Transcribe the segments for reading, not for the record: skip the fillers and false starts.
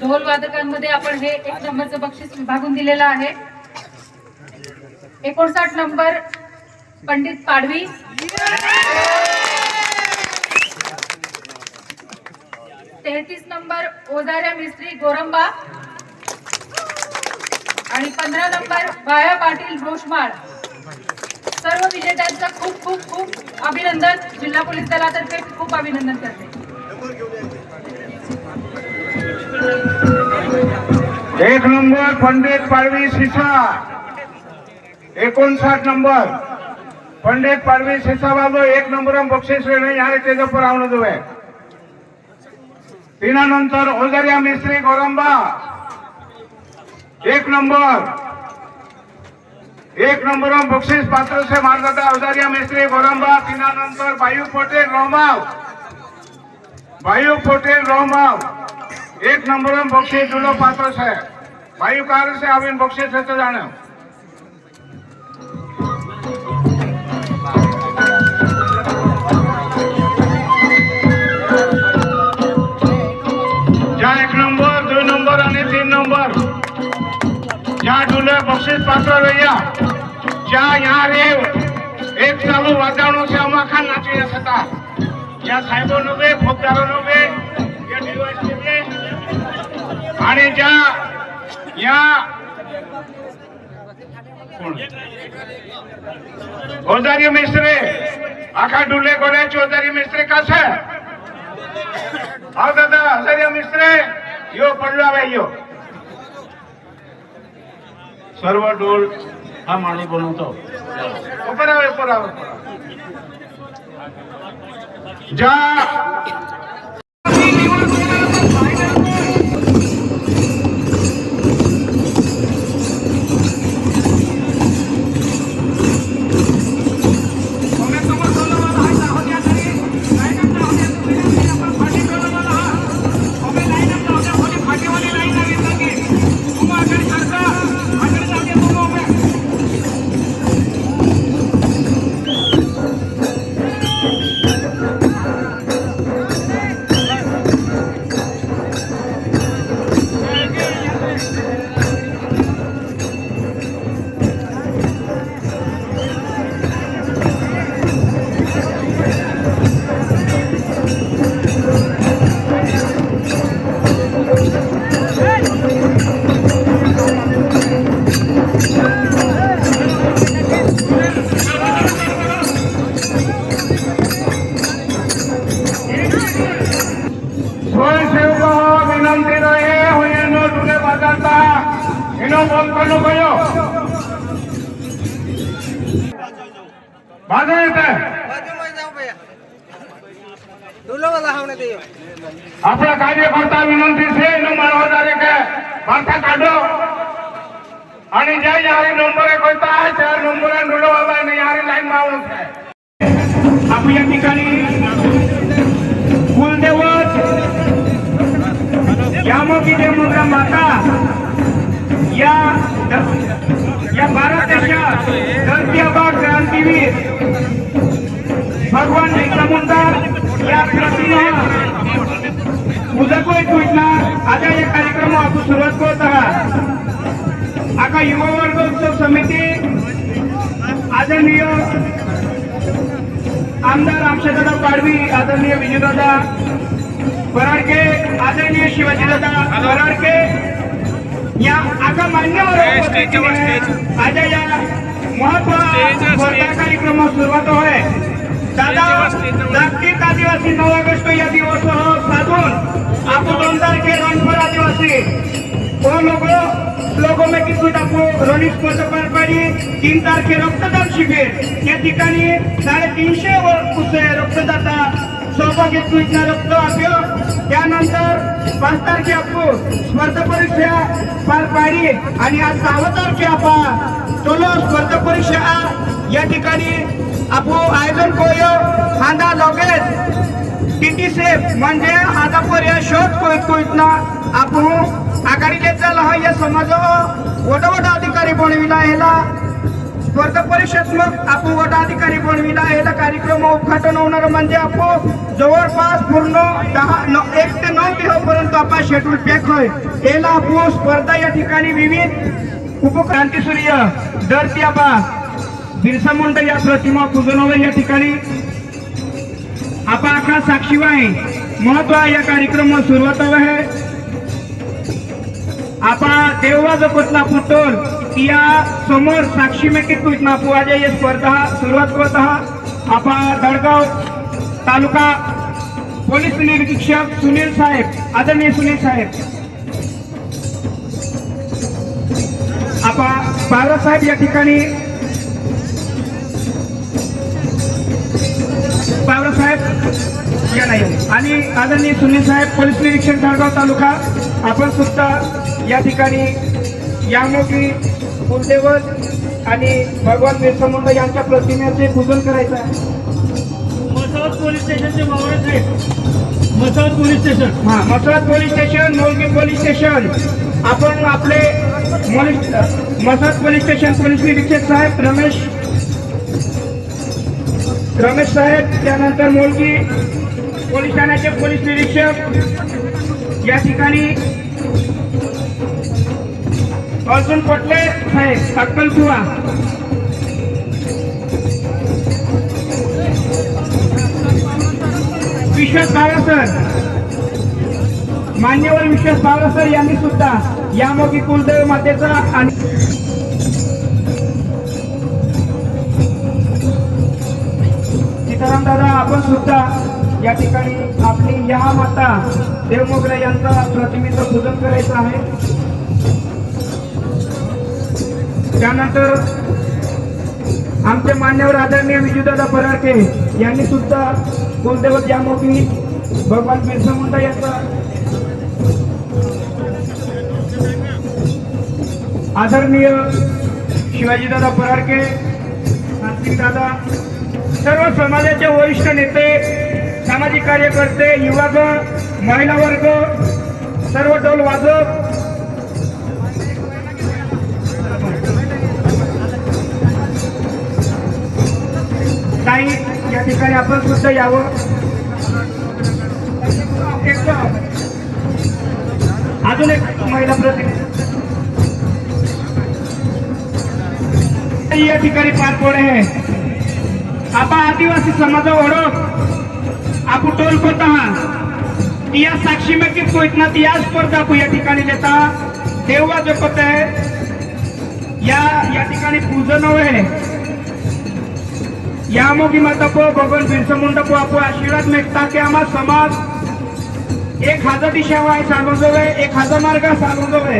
ढोल वादकांमध्ये आपण हे 1 नंबरचं बक्षीस विभागून दिलेलं आहे। 59 नंबर पंडित पाडवी, 33 नंबर ओजाऱ्या मिस्त्री गोरंबा आणि 15 नंबर बाया पाटील रोषमाळ। सर्व विजेत्यांचं खूप खूप खूप अभिनंदन। जिल्हा पोलीस दलातर्फे खूप अभिनंदन करते। 1 नंबर पंडित पाडवी सिसा, 59 नंबर पंडित पाडवी सिसा बाबू 1 नंबर बक्षीस लेने यार तेज पर आवण दुवे। 3 नंतर ओजारिया मिस्त्री गोरंबा 1 नंबर बक्षीस पात्र से मारदाता ओजारिया मिस्त्री गोरंबा। 3 नंतर बायू पटेल रोमाव 1 नंबर बक्षीस जुलो पात्र से बायू कार से आविन बक्षीस लेते जाने। ज्या 1 नंबर 2 नंबर आणि 3 नंबर ज्या जुले बक्षीस पात्र रह्या ज्या यहाँ रे एक चालू वाजावणों से अमा खान नाची सकता या साहेबों नुबे फौजदारों नुबे या डिवाइस नुबे आणि ज्या या ओजारी मिस्त्री आखा डुले गोरे चौधरी मिस्त्री कसे आओ दादा ओजारी मिस्त्री यो पडलो आहे यो सर्व डोल हा माणूस बनवतो। ऊपर आओ जा आपला कार्यकर्ता विनंती से मानवदारे के माथा काढो आणि ज्या यारी नंबर 1 होता है 4 नंबर नुडवाला आणि यारी लाईन मावून आहे। आपण या ठिकाणी कुलदेवत यामोगी देवमुद्रा माता या भारत देशात धरतीआबा क्रांतीवीर भगवान बिरसा मुंडा या प्रतिमा उदको योजना आज या कार्यक्रम आपण सुरुवात करत आहात। आका युवा वर्ग उत्सव समिती आदरणीय आमदार रामशेदादा पाडवी, आदरणीय विजयदादा बराडके, आदरणीय शिवाजीदादा बराडके या आका मान्यवर आज या महत्वाचा कार्यक्रम सुरुवात होय। दादा जागतिक आदिवासी 9 ऑगस्ट या दिवस साधून आपको 2 तारखे रणपर आदिवासी वो लोगों में किती आपको रणित पार पाडी 3 तारखे रक्तदान शिबिर या ठिकाणी 350 रक्तदाता सहभागी योजना रक्त आप्यो। त्यानंतर 5 तारखे आपको स्पर्धा परीक्षा पार पाडी आणि आज 6 तारखे आपण चलो स्पर्धा परीक्षा या ठिकाणी आपो आयोजन कोयो हांदा लोगेच टीटी से म्हणजे हादा पर्या शोध कोइतना आपण आघाडी घेतला या समाज वडवड अधिकारी बनविला हेला स्पर्धा परिषदात्मक आपण वडाधिकारी बनविला याचा कार्यक्रम उद्घाटन होणार म्हणजे आपण जवळपास पूर्ण 1 ते 9 दिवसापर्यंत आपण शेड्यूल पॅक होय याला आपण स्पर्धा या ठिकाणी विविध उपक्रांतीसूर्य धरती आबा बिरसा मुंडा या प्रतिमा पूजन या ठिकाणी आपण आखा साक्षीवाय महत्व या कार्यक्रम सुरुवात आहे आपा देववा जो कोतला पुतोल या समोर साक्षी में कितकुत ना पुआजे ये स्पर्धा सुरुवात करत आहा आपा दडगाव तालुका पोलीस निरीक्षक सुनील साहेब आदरणीय सुनील साहेब आपा पावरा साहेब या ठिकाणी पावरा साहेब या नाही आणि आदरणीय सुनील साहेब पोलीस निरीक्षक दडगाव तालुका आपण सुद्धा या ठिकाणी यामोगी कुलदेवत आणि भगवान बिरसा मुंडा यांच्या प्रतिमेचे पूजन करायचं आहे मसावत पोलीस स्टेशनचे वावरत आहे Masawat police station Masawat police station Molgi police station आपण आपले मसावत पोलीस स्टेशन पोलीस निरीक्षक साहेब रमेश साहेब त्यानंतर मोलगी पोलीस ठाण्याचे पोलीस निरीक्षक या ठिकाणी अर्जुन पटले साहेब अक्कलकुवा विश्वास बावसर मान्यवर विश्वास बावसर यांनी सुद्धा यामोगी कुलदेव मातेचा आणि सीताराम दादा आपण सुद्धा या ठिकाणी आपली या माता देवमोगरा यांचा प्रतिमेचं पूजन करायचं आहे त्यानंतर आमचे मान्यवर आदरणीय विजयदादा पराडके यांनी सुद्धा कुलदेवत यामोगी भगवान बिरसा मुंडा यांचा आदरणीय शिवाजीदादा पराडके दादा सर्व समाजाचे वरिष्ठ नेते सामाजिक कार्यकर्ते युवक महिला वर्ग सर्व डोल वाजव काही या ठिकाणी आपण सुद्धा यावं अजून एक महिला प्रतिनिधी या ठिकाणी पार पडे आहे आपण आदिवासी समाजा ओळख आपण टोल करता या साक्षी में किस को इतना या स्पर्धा को या ठिकाणी देता देववा जो पता है या ठिकाणी पूजन आहे यामोगी माता को भगवान बिरसा मुंडा को आपको आशीर्वाद मागता की आम्हा समाज एक हाजार दिशावाय सांगोजोवे एक हजार मार्ग सांगोजोवे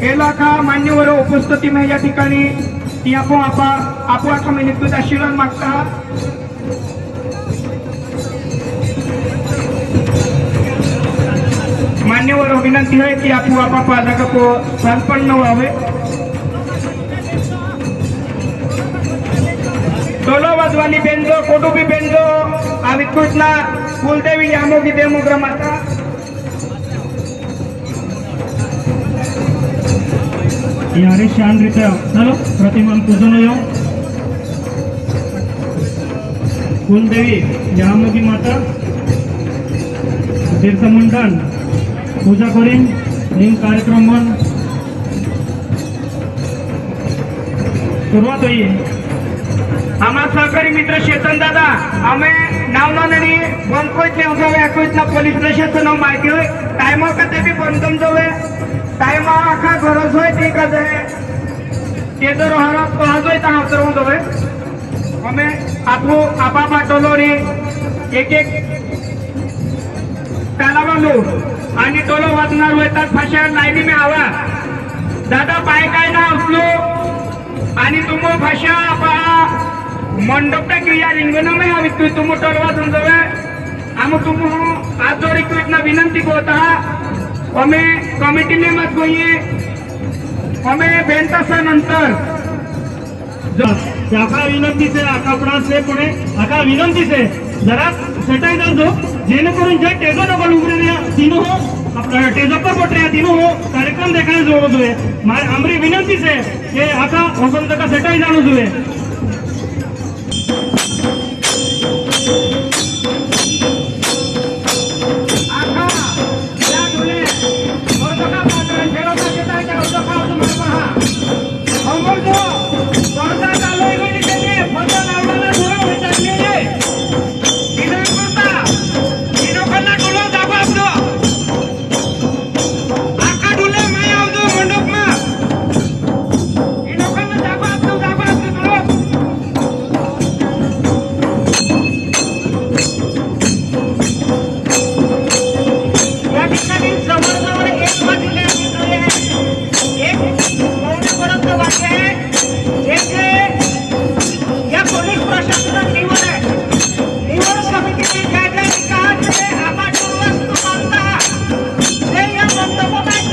एलाका मान्यवर उपस्थिती में या ठिकाणी ती आपण आपो आखा मिनिट आशीर्वाद मागता मान्यवर विनंती है की आपू आपा पाजागा को संपन्न व्हावे टोलो वाजवानी बेंजो कोटुबी बेंजो आवितकुटना कुलदेवी यामोगी देवमोगरा माता यारे शानरीत्या चलो प्रतिमा पूजन हो कुलदेवी यामोगी माता बिरसा मुंडन पूजा करीन इन कार्यक्रम सुरुवात हुई आम्हा सहकारी मित्र शेतन दादा आम्ही नाव नोंदणी बनकोच जावे अकोचना पोलीस स्टेशनचं नाव माहिती होय टाइम का ते बी बंदम जावे टाइम आखा गरज होय ते का जाय ते जर हरत पाहतोय तर उतरवून जावे आम्ही आपू आपा पाठवलो रे एक त्याला बांधू आणि टोलो वाजणार होतात भाषा लाईनी में आवा दादा पाय काय ना उचलो आणि तुम भाषा आपा मंडप क्रिया रिंगण में हवी तुम टोलवा समजवे आम तुम आज जोड़ी को इतना विनंती को होता हमें कमिटी में मत गोइए हमें बेंतासा नंतर आका विनंती से आका से पुढे आका विनंती से जरा सटाई दो जेणेकरून जे टेबल उघडे तीन हो अपना तेजप्पा पटरिया तीनों कार्यक्रम देखने जरूरत हुए हमारी विनंती से कि आका हुकुम तक सेटाई जानो जुए समितीने ज्या ज्या ठिकाणी आपण वस्तू मानता ते या बंदोबस्ताच्या